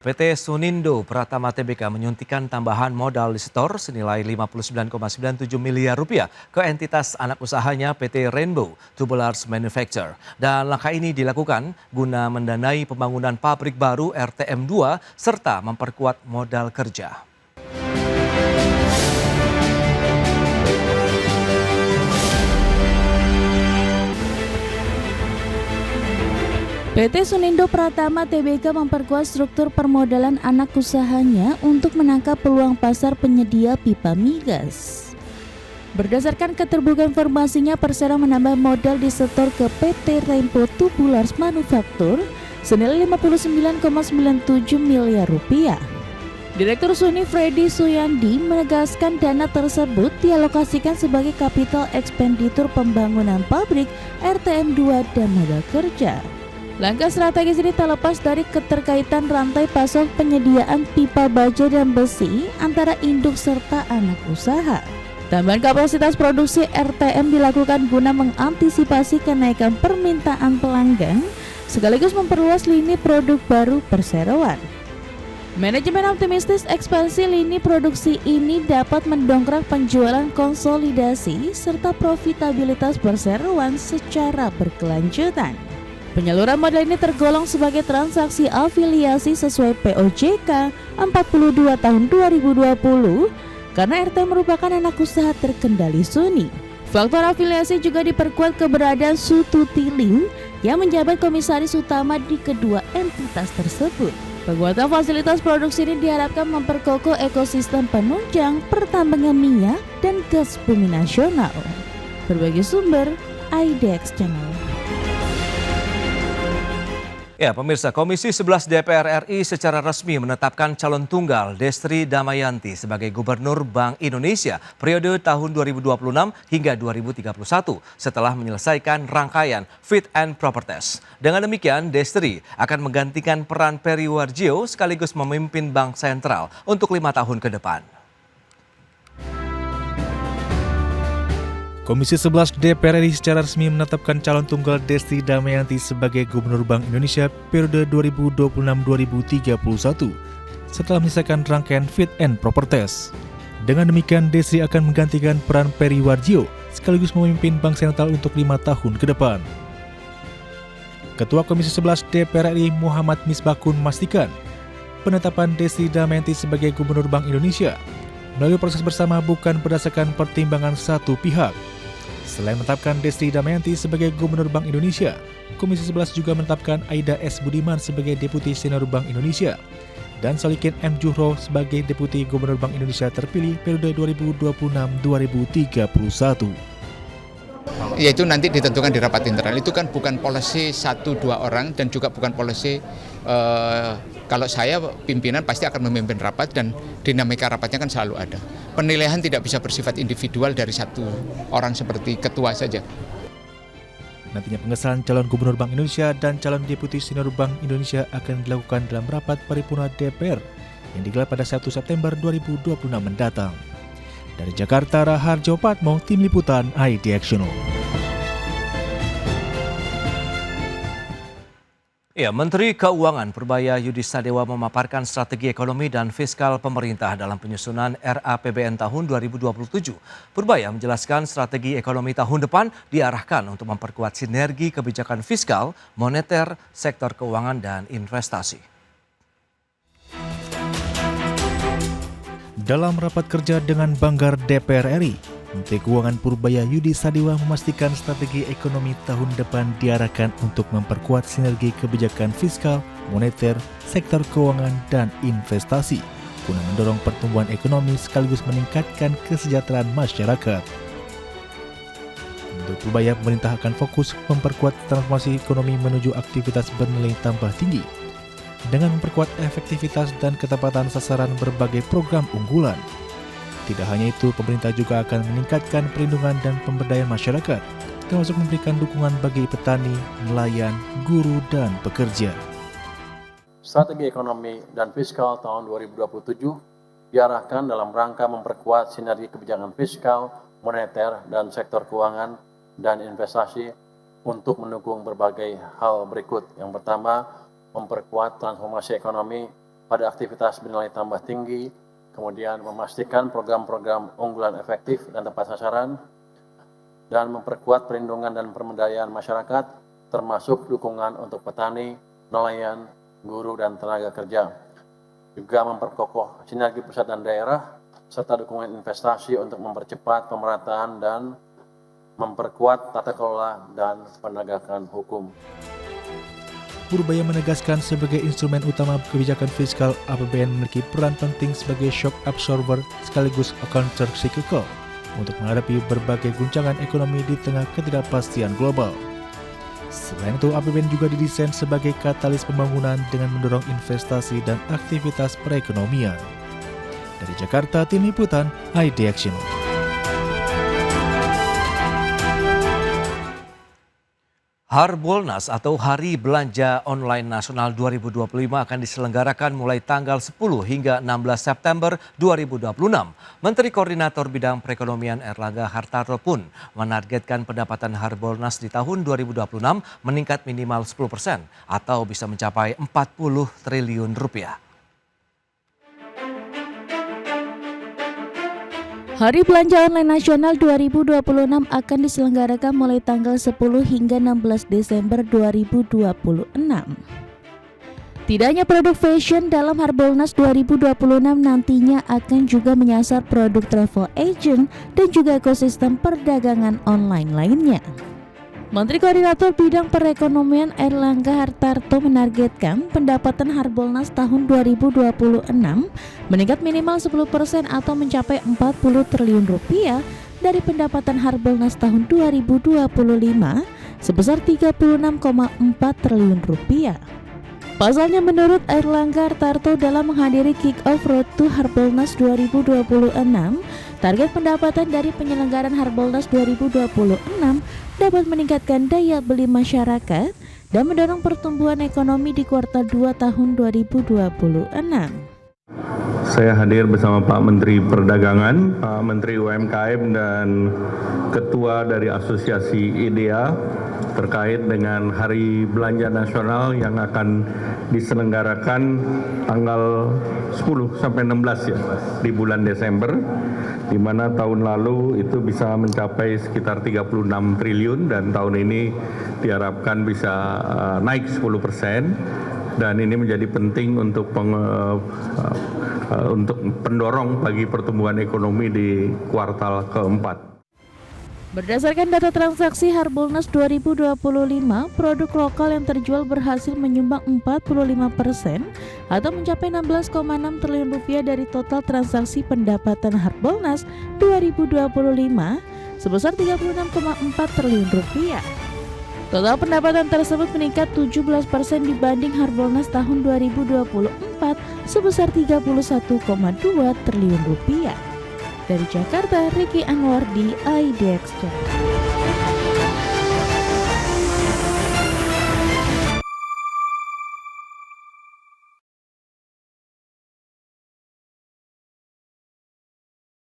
PT Sunindo Pratama Tbk menyuntikkan tambahan modal di setor senilai 59,97 miliar rupiah ke entitas anak usahanya PT Rainbow Tubulars Manufacture. Dan langkah ini dilakukan guna mendanai pembangunan pabrik baru RTM2 serta memperkuat modal kerja. PT Sunindo Pratama Tbk memperkuat struktur permodalan anak usahanya untuk menangkap peluang pasar penyedia pipa migas. Berdasarkan keterbukaan informasinya, Persero menambah modal disetor ke PT Rainbow Tubulars Manufacture senilai 59,97 miliar rupiah. Direktur Suni Freddy Suyandi menegaskan dana tersebut dialokasikan sebagai capital expenditure pembangunan pabrik RTM2 dan modal kerja. Langkah strategis ini tak lepas dari keterkaitan rantai pasok penyediaan pipa baja dan besi antara induk serta anak usaha. Tambahan kapasitas produksi RTM dilakukan guna mengantisipasi kenaikan permintaan pelanggan sekaligus memperluas lini produk baru perseroan. Manajemen optimistis ekspansi lini produksi ini dapat mendongkrak penjualan konsolidasi serta profitabilitas perseroan secara berkelanjutan. Penyaluran modal ini tergolong sebagai transaksi afiliasi sesuai POJK 42 tahun 2020 karena RT merupakan anak usaha terkendali Suni. Faktor afiliasi juga diperkuat keberadaan Sututi Lim yang menjabat komisaris utama di kedua entitas tersebut. Penguatan fasilitas produksi ini diharapkan memperkokoh ekosistem penunjang pertambangan minyak dan gas bumi nasional. Berbagai sumber, IDX Channel. Ya, pemirsa, Komisi 11 DPR RI secara resmi menetapkan calon tunggal Destri Damayanti sebagai Gubernur Bank Indonesia periode tahun 2026 hingga 2031 setelah menyelesaikan rangkaian Fit and Proper Test. Dengan demikian, Destri akan menggantikan peran Peri Warjio sekaligus memimpin Bank Sentral untuk 5 tahun ke depan. Komisi 11 DPR RI secara resmi menetapkan calon tunggal Destri Damayanti sebagai Gubernur Bank Indonesia periode 2026-2031 setelah menyelesaikan rangkaian Fit and Proper Test. Dengan demikian, Destri akan menggantikan peran Peri Warjio sekaligus memimpin Bank Sentral untuk 5 tahun ke depan. Ketua Komisi 11 DPR RI Muhammad Misbakun memastikan penetapan Destri Damayanti sebagai Gubernur Bank Indonesia melalui proses bersama bukan berdasarkan pertimbangan satu pihak. Selain menetapkan Destri Damayanti sebagai Gubernur Bank Indonesia, Komisi 11 juga menetapkan Aida S. Budiman sebagai Deputi Senior Bank Indonesia dan Solikin M. Juhro sebagai Deputi Gubernur Bank Indonesia terpilih periode 2026-2031. Yaitu nanti ditentukan di rapat internal. Itu kan bukan polisi 1-2 orang dan juga bukan polisi kalau saya pimpinan pasti akan memimpin rapat dan dinamika rapatnya kan selalu ada. Penilaian tidak bisa bersifat individual dari satu orang seperti ketua saja. Nantinya pengesahan calon Gubernur Bank Indonesia dan calon Deputi Senior Bank Indonesia akan dilakukan dalam rapat paripurna DPR yang digelar pada 1 September 2026 mendatang. Dari Jakarta, Raharjo Patmo, Tim Liputan IDX Channel. Ya, Menteri Keuangan Purbaya Yudi Sadewa memaparkan strategi ekonomi dan fiskal pemerintah dalam penyusunan RAPBN tahun 2027. Purbaya menjelaskan strategi ekonomi tahun depan diarahkan untuk memperkuat sinergi kebijakan fiskal, moneter, sektor keuangan, dan investasi. Dalam rapat kerja dengan Banggar DPR RI, Menteri Keuangan Purbaya Yudi Sadewa memastikan strategi ekonomi tahun depan diarahkan untuk memperkuat sinergi kebijakan fiskal, moneter, sektor keuangan, dan investasi guna mendorong pertumbuhan ekonomi sekaligus meningkatkan kesejahteraan masyarakat. Menurut Purbaya, pemerintah akan fokus memperkuat transformasi ekonomi menuju aktivitas bernilai tambah tinggi dengan memperkuat efektivitas dan ketepatan sasaran berbagai program unggulan. Tidak hanya itu, pemerintah juga akan meningkatkan perlindungan dan pemberdayaan masyarakat, termasuk memberikan dukungan bagi petani, nelayan, guru, dan pekerja. Strategi ekonomi dan fiskal tahun 2027 diarahkan dalam rangka memperkuat sinergi kebijakan fiskal, moneter, dan sektor keuangan dan investasi untuk mendukung berbagai hal berikut. Yang pertama, memperkuat transformasi ekonomi pada aktivitas bernilai tambah tinggi, kemudian memastikan program-program unggulan efektif dan tepat sasaran, dan memperkuat perlindungan dan pemberdayaan masyarakat, termasuk dukungan untuk petani, nelayan, guru, dan tenaga kerja. Juga memperkokoh sinergi pusat dan daerah, serta dukungan investasi untuk mempercepat pemerataan dan memperkuat tata kelola dan penegakan hukum. Purbaya menegaskan sebagai instrumen utama kebijakan fiskal, APBN memiliki peran penting sebagai shock absorber sekaligus counter cyclical untuk menghadapi berbagai guncangan ekonomi di tengah ketidakpastian global. Selain itu, APBN juga didesain sebagai katalis pembangunan dengan mendorong investasi dan aktivitas perekonomian. Dari Jakarta, Tim Liputan, ID Action. Harbolnas atau Hari Belanja Online Nasional 2025 akan diselenggarakan mulai tanggal 10 hingga 16 September 2026. Menteri Koordinator Bidang Perekonomian Erlangga Hartarto pun menargetkan pendapatan Harbolnas di tahun 2026 meningkat minimal 10% atau bisa mencapai 40 triliun rupiah. Hari Belanja Online Nasional 2026 akan diselenggarakan mulai tanggal 10 hingga 16 Desember 2026. Tidak hanya produk fashion, dalam Harbolnas 2026 nantinya akan juga menyasar produk travel agent dan juga ekosistem perdagangan online lainnya. Menteri Koordinator Bidang Perekonomian Erlangga Hartarto menargetkan pendapatan Harbolnas tahun 2026 meningkat minimal 10% atau mencapai 40 triliun rupiah dari pendapatan Harbolnas tahun 2025 sebesar 36,4 triliun rupiah. Pasalnya menurut Erlangga Hartarto dalam menghadiri kick-off Road to Harbolnas 2026, target pendapatan dari penyelenggaraan Harbolnas 2026 dapat meningkatkan daya beli masyarakat dan mendorong pertumbuhan ekonomi di kuartal 2 tahun 2026. Saya hadir bersama Pak Menteri Perdagangan, Pak Menteri UMKM dan Ketua dari Asosiasi IDEA terkait dengan Hari Belanja Nasional yang akan diselenggarakan tanggal 10 sampai 16 ya di bulan Desember, di mana tahun lalu itu bisa mencapai sekitar 36 triliun dan tahun ini diharapkan bisa naik 10%. Dan ini menjadi penting untuk pendorong bagi pertumbuhan ekonomi di kuartal keempat. Berdasarkan data transaksi Harbolnas 2025, produk lokal yang terjual berhasil menyumbang 45% atau mencapai 16,6 triliun rupiah dari total transaksi pendapatan Harbolnas 2025 sebesar 36,4 triliun rupiah. Total pendapatan tersebut meningkat 17% dibanding Harbolnas tahun 2024 sebesar 31,2 triliun rupiah. Dari Jakarta, Ricky Anwar di IDX Jakarta.